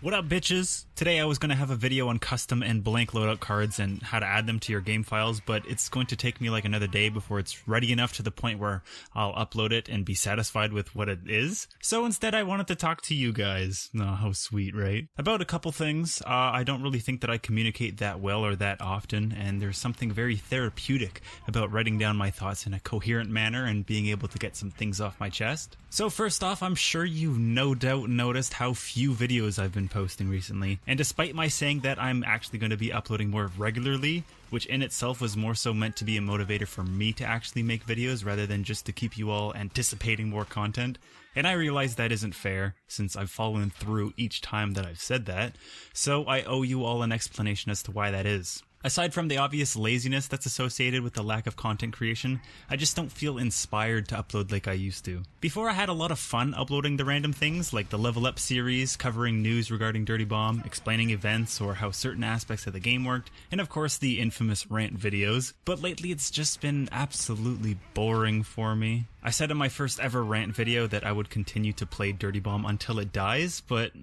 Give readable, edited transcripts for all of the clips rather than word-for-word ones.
What up, bitches? Today I was going to have a video on custom and blank loadout cards and how to add them to your game files, but it's going to take me like another day before it's ready enough to the point where I'll upload it and be satisfied with what it is. So instead I wanted to talk to you guys. Oh, how sweet, right? About a couple things. I don't really think that I communicate that well or that often, and there's something very therapeutic about writing down my thoughts in a coherent manner and being able to get some things off my chest. So first off, I'm sure you've no doubt noticed how few videos I've been posting recently, and despite my saying that I'm actually going to be uploading more regularly, which in itself was more so meant to be a motivator for me to actually make videos rather than just to keep you all anticipating more content, and I realize that isn't fair since I've fallen through each time that I've said that, so I owe you all an explanation as to why that is. Aside from the obvious laziness that's associated with the lack of content creation, I just don't feel inspired to upload like I used to. Before I had a lot of fun uploading the random things like the Level Up series, covering news regarding Dirty Bomb, explaining events or how certain aspects of the game worked, and of course the infamous rant videos, but lately it's just been absolutely boring for me. I said in my first ever rant video that I would continue to play Dirty Bomb until it dies, but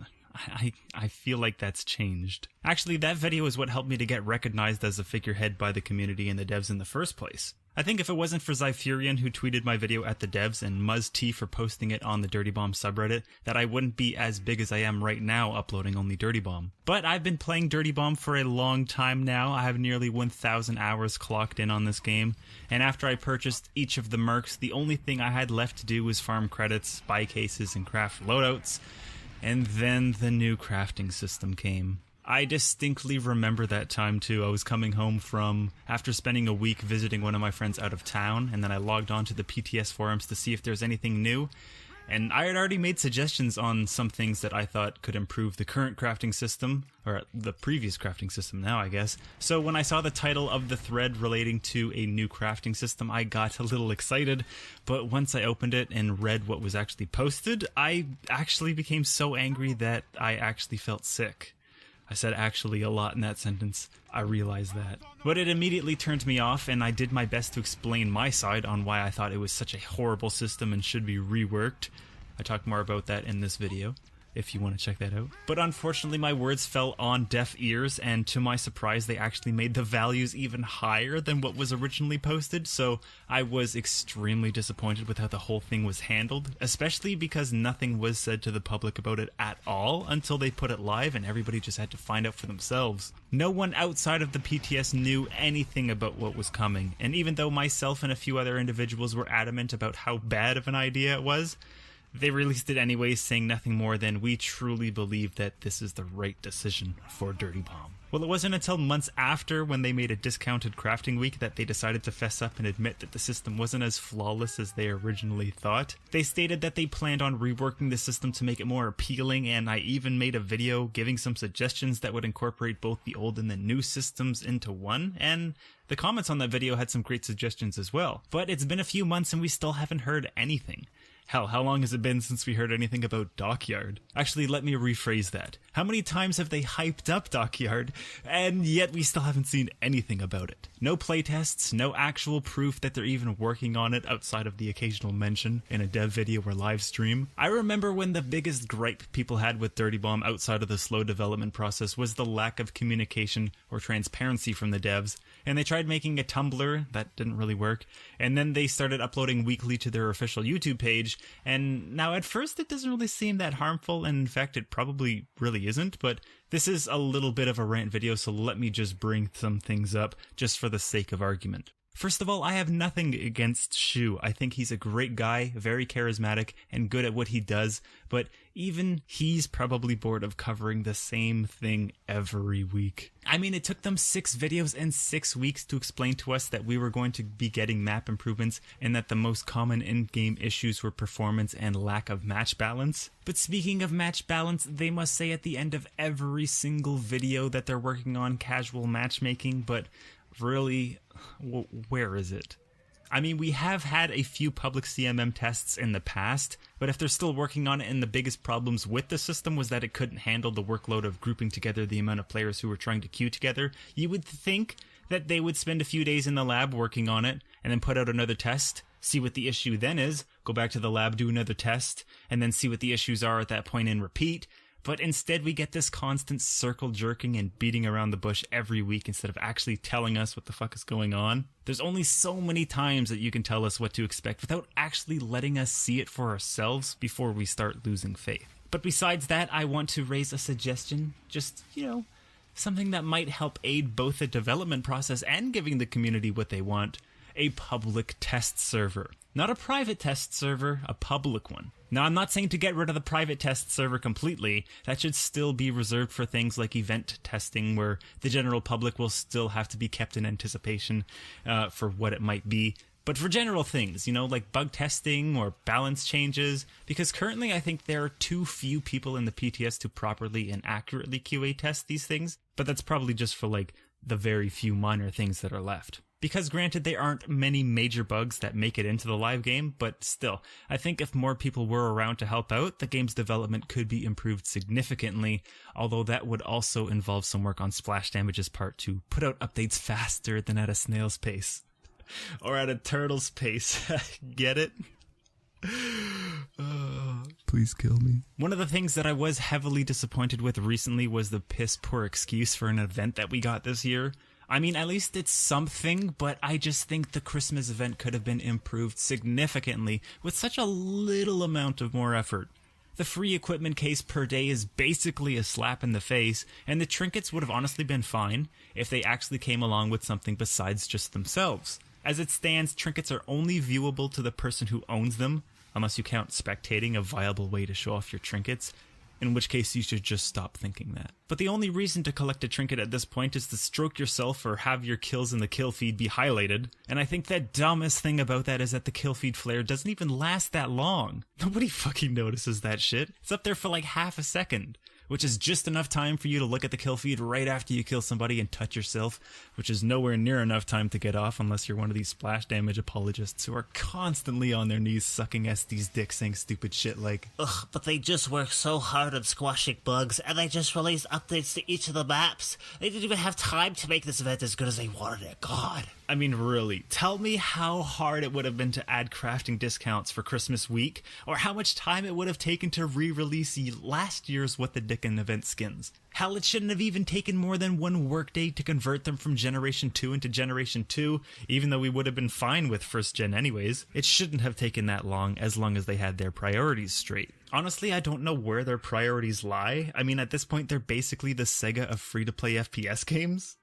I feel like that's changed. Actually, that video is what helped me to get recognized as a figurehead by the community and the devs in the first place. I think if it wasn't for Zyfurian, who tweeted my video at the devs, and MuzT for posting it on the Dirty Bomb subreddit, that I wouldn't be as big as I am right now uploading only Dirty Bomb. But I've been playing Dirty Bomb for a long time now. I have nearly 1,000 hours clocked in on this game, and after I purchased each of the mercs, the only thing I had left to do was farm credits, buy cases, and craft loadouts. And then the new crafting system came. I distinctly remember that time too. I was coming home after spending a week visiting one of my friends out of town, and then I logged on to the PTS forums to see if there's anything new. And I had already made suggestions on some things that I thought could improve the current crafting system, or the previous crafting system now, I guess. So when I saw the title of the thread relating to a new crafting system, I got a little excited, but once I opened it and read what was actually posted, I actually became so angry that I actually felt sick. I said actually a lot in that sentence. I realized that. But it immediately turned me off, and I did my best to explain my side on why I thought it was such a horrible system and should be reworked. I talk more about that in this video, if you want to check that out. But unfortunately my words fell on deaf ears, and to my surprise they actually made the values even higher than what was originally posted, so I was extremely disappointed with how the whole thing was handled, especially because nothing was said to the public about it at all until they put it live and everybody just had to find out for themselves. No one outside of the PTS knew anything about what was coming, and even though myself and a few other individuals were adamant about how bad of an idea it was, they released it anyways, saying nothing more than, "We truly believe that this is the right decision for Dirty Bomb." Well, it wasn't until months after, when they made a discounted crafting week, that they decided to fess up and admit that the system wasn't as flawless as they originally thought. They stated that they planned on reworking the system to make it more appealing, and I even made a video giving some suggestions that would incorporate both the old and the new systems into one, and the comments on that video had some great suggestions as well. But it's been a few months and we still haven't heard anything. Hell, how long has it been since we heard anything about Dockyard? Actually, let me rephrase that. How many times have they hyped up Dockyard, and yet we still haven't seen anything about it? No playtests, no actual proof that they're even working on it outside of the occasional mention in a dev video or live stream. I remember when the biggest gripe people had with Dirty Bomb outside of the slow development process was the lack of communication or transparency from the devs, and they tried making a Tumblr, that didn't really work, and then they started uploading weekly to their official YouTube page, and now at first it doesn't really seem that harmful, and in fact it probably really isn't, but this is a little bit of a rant video, so let me just bring some things up just for the sake of argument. First of all, I have nothing against Shu. I think he's a great guy, very charismatic, and good at what he does, but even he's probably bored of covering the same thing every week. I mean, it took them 6 videos and 6 weeks to explain to us that we were going to be getting map improvements and that the most common in-game issues were performance and lack of match balance. But speaking of match balance, they must say at the end of every single video that they're working on casual matchmaking, but really, where is it? I mean, we have had a few public CMM tests in the past, but if they're still working on it and the biggest problems with the system was that it couldn't handle the workload of grouping together the amount of players who were trying to queue together, you would think that they would spend a few days in the lab working on it and then put out another test, see what the issue then is, go back to the lab, do another test, and then see what the issues are at that point and repeat. But instead we get this constant circle jerking and beating around the bush every week instead of actually telling us what the fuck is going on. There's only so many times that you can tell us what to expect without actually letting us see it for ourselves before we start losing faith. But besides that, I want to raise a suggestion, just, something that might help aid both the development process and giving the community what they want. A public test server. Not a private test server, a public one. Now, I'm not saying to get rid of the private test server completely. That should still be reserved for things like event testing, where the general public will still have to be kept in anticipation for what it might be. But for general things, like bug testing or balance changes, because currently I think there are too few people in the PTS to properly and accurately QA test these things, but that's probably just for the very few minor things that are left. Because granted, there aren't many major bugs that make it into the live game, but still, I think if more people were around to help out, the game's development could be improved significantly, although that would also involve some work on Splash Damage's part to put out updates faster than at a snail's pace. Or at a turtle's pace. Get it? Please kill me. One of the things that I was heavily disappointed with recently was the piss poor excuse for an event that we got this year. I mean, at least it's something, but I just think the Christmas event could have been improved significantly with such a little amount of more effort. The free equipment case per day is basically a slap in the face, and the trinkets would have honestly been fine if they actually came along with something besides just themselves. As it stands, trinkets are only viewable to the person who owns them, unless you count spectating a viable way to show off your trinkets, in which case you should just stop thinking that. But the only reason to collect a trinket at this point is to stroke yourself or have your kills in the kill feed be highlighted, and I think the dumbest thing about that is that the kill feed flare doesn't even last that long. Nobody fucking notices that shit. It's up there for half a second, which is just enough time for you to look at the kill feed right after you kill somebody and touch yourself, which is nowhere near enough time to get off unless you're one of these splash damage apologists who are constantly on their knees sucking SD's dick saying stupid shit like, "Ugh, but they just work so hard on squashing bugs, and they just released updates to each of the maps. They didn't even have time to make this event as good as they wanted it, God." I mean, really, tell me how hard it would have been to add crafting discounts for Christmas week, or how much time it would have taken to re-release last year's What the Dickin' event skins. Hell, it shouldn't have even taken more than one workday to convert them from Generation 2 into Generation 2, even though we would have been fine with first gen anyways. It shouldn't have taken that long as they had their priorities straight. Honestly, I don't know where their priorities lie. I mean, at this point, they're basically the Sega of free-to-play FPS games.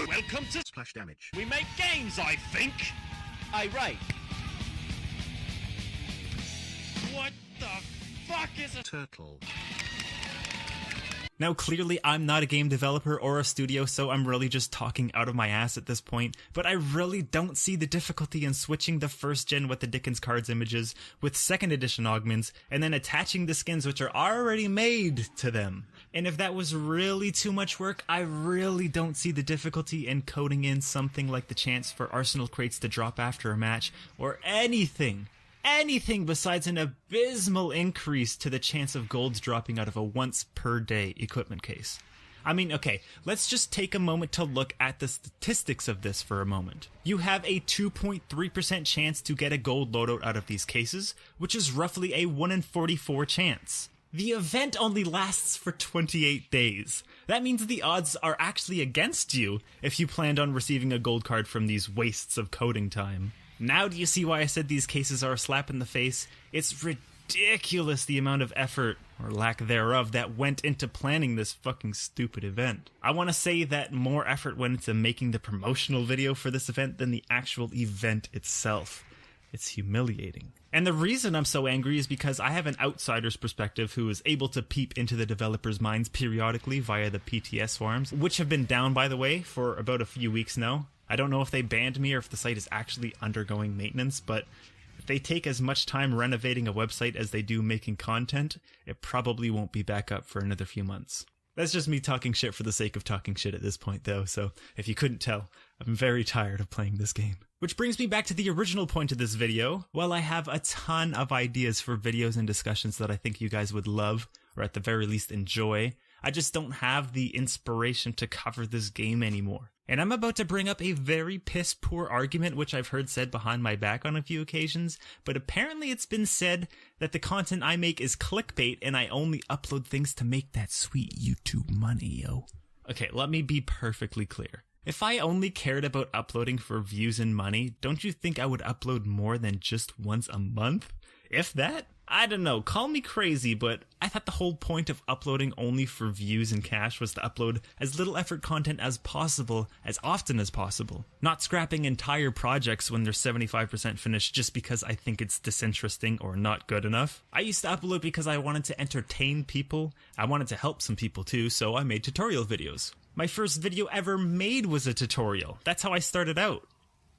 Welcome to Splash Damage. We make games, I think. Aye, right. What the fuck is a turtle? Now, clearly, I'm not a game developer or a studio, so I'm really just talking out of my ass at this point, but I really don't see the difficulty in switching the first-gen What the Dickens cards images with second edition augments, and then attaching the skins which are already made to them. And if that was really too much work, I really don't see the difficulty in coding in something like the chance for Arsenal crates to drop after a match, or anything besides an abysmal increase to the chance of golds dropping out of a once-per-day equipment case. I mean, okay, let's just take a moment to look at the statistics of this for a moment. You have a 2.3% chance to get a gold loadout out of these cases, which is roughly a 1 in 44 chance. The event only lasts for 28 days. That means the odds are actually against you if you planned on receiving a gold card from these wastes of coding time. Now do you see why I said these cases are a slap in the face? It's ridiculous the amount of effort, or lack thereof, that went into planning this fucking stupid event. I want to say that more effort went into making the promotional video for this event than the actual event itself. It's humiliating. And the reason I'm so angry is because I have an outsider's perspective who is able to peep into the developers' minds periodically via the PTS forums, which have been down, by the way, for about a few weeks now. I don't know if they banned me or if the site is actually undergoing maintenance, but if they take as much time renovating a website as they do making content, it probably won't be back up for another few months. That's just me talking shit for the sake of talking shit at this point, though, so if you couldn't tell, I'm very tired of playing this game. Which brings me back to the original point of this video. While I have a ton of ideas for videos and discussions that I think you guys would love, or at the very least enjoy, I just don't have the inspiration to cover this game anymore. And I'm about to bring up a very piss-poor argument which I've heard said behind my back on a few occasions, but apparently it's been said that the content I make is clickbait and I only upload things to make that sweet YouTube money, yo. Okay, let me be perfectly clear. If I only cared about uploading for views and money, don't you think I would upload more than just once a month? If that? I don't know, call me crazy, but I thought the whole point of uploading only for views and cash was to upload as little effort content as possible, as often as possible. Not scrapping entire projects when they're 75% finished just because I think it's disinteresting or not good enough. I used to upload because I wanted to entertain people, I wanted to help some people too, so I made tutorial videos. My first video ever made was a tutorial. That's how I started out.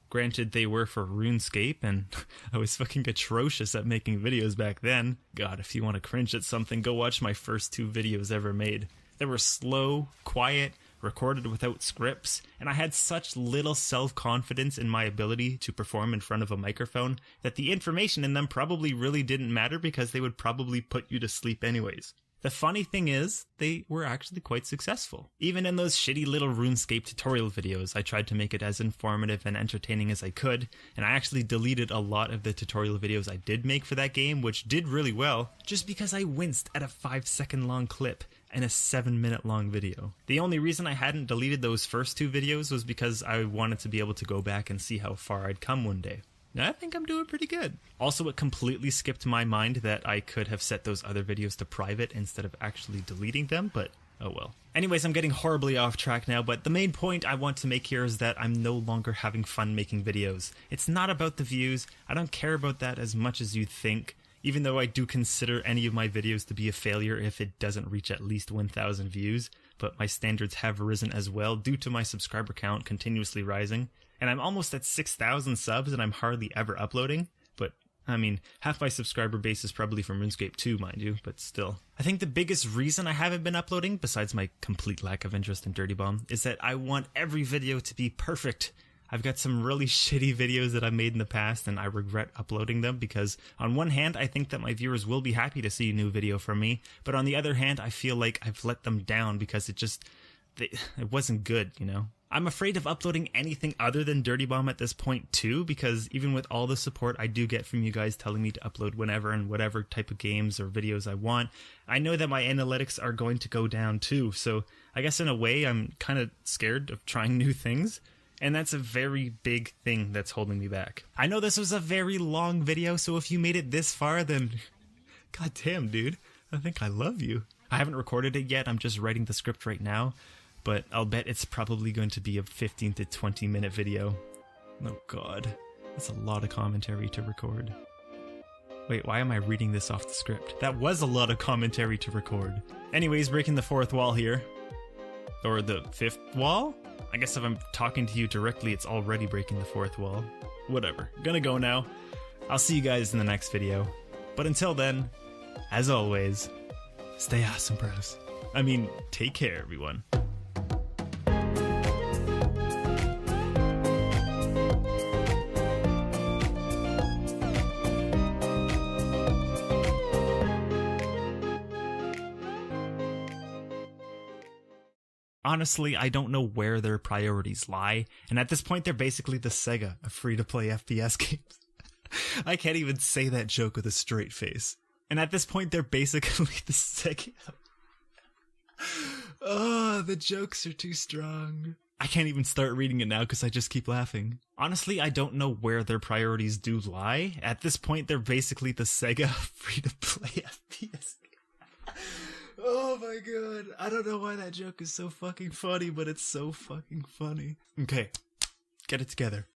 Granted, they were for RuneScape, and I was fucking atrocious at making videos back then. God, if you want to cringe at something, go watch my first 2 videos ever made. They were slow, quiet, recorded without scripts, and I had such little self-confidence in my ability to perform in front of a microphone that the information in them probably really didn't matter because they would probably put you to sleep anyways. The funny thing is, they were actually quite successful. Even in those shitty little RuneScape tutorial videos, I tried to make it as informative and entertaining as I could, and I actually deleted a lot of the tutorial videos I did make for that game, which did really well, just because I winced at a 5-second long clip and a 7-minute long video. The only reason I hadn't deleted those first 2 videos was because I wanted to be able to go back and see how far I'd come one day. I think I'm doing pretty good. Also, it completely skipped my mind that I could have set those other videos to private instead of actually deleting them, but oh well. Anyways, I'm getting horribly off track now, but the main point I want to make here is that I'm no longer having fun making videos. It's not about the views. I don't care about that as much as you think, even though I do consider any of my videos to be a failure if it doesn't reach at least 1,000 views, but my standards have risen as well due to my subscriber count continuously rising. And I'm almost at 6,000 subs and I'm hardly ever uploading. But, I mean, half my subscriber base is probably from RuneScape 2, mind you, but still. I think the biggest reason I haven't been uploading, besides my complete lack of interest in Dirty Bomb, is that I want every video to be perfect. I've got some really shitty videos that I've made in the past and I regret uploading them because on one hand, I think that my viewers will be happy to see a new video from me, but on the other hand, I feel like I've let them down because it wasn't good, you know? I'm afraid of uploading anything other than Dirty Bomb at this point too, because even with all the support I do get from you guys telling me to upload whenever and whatever type of games or videos I want, I know that my analytics are going to go down too, so I guess in a way I'm kind of scared of trying new things, and that's a very big thing that's holding me back. I know this was a very long video, so if you made it this far, then goddamn dude, I think I love you. I haven't recorded it yet, I'm just writing the script right now. But I'll bet it's probably going to be a 15 to 20 minute video. Oh god, that's a lot of commentary to record. Wait, why am I reading this off the script? That was a lot of commentary to record. Anyways, breaking the 4th wall here. Or the 5th wall? I guess if I'm talking to you directly, it's already breaking the 4th wall. Whatever, gonna go now. I'll see you guys in the next video. But until then, as always, stay awesome, bros. I mean, take care, everyone. Honestly, I don't know where their priorities lie, and at this point they're basically the Sega of free-to-play FPS games. I can't even say that joke with a straight face. And at this point they're basically the Sega. Oh, the jokes are too strong. I can't even start reading it now because I just keep laughing. Honestly, I don't know where their priorities do lie. At this point they're basically the Sega of free-to-play FPS games. Oh my god, I don't know why that joke is so fucking funny, but it's so fucking funny. Okay, get it together.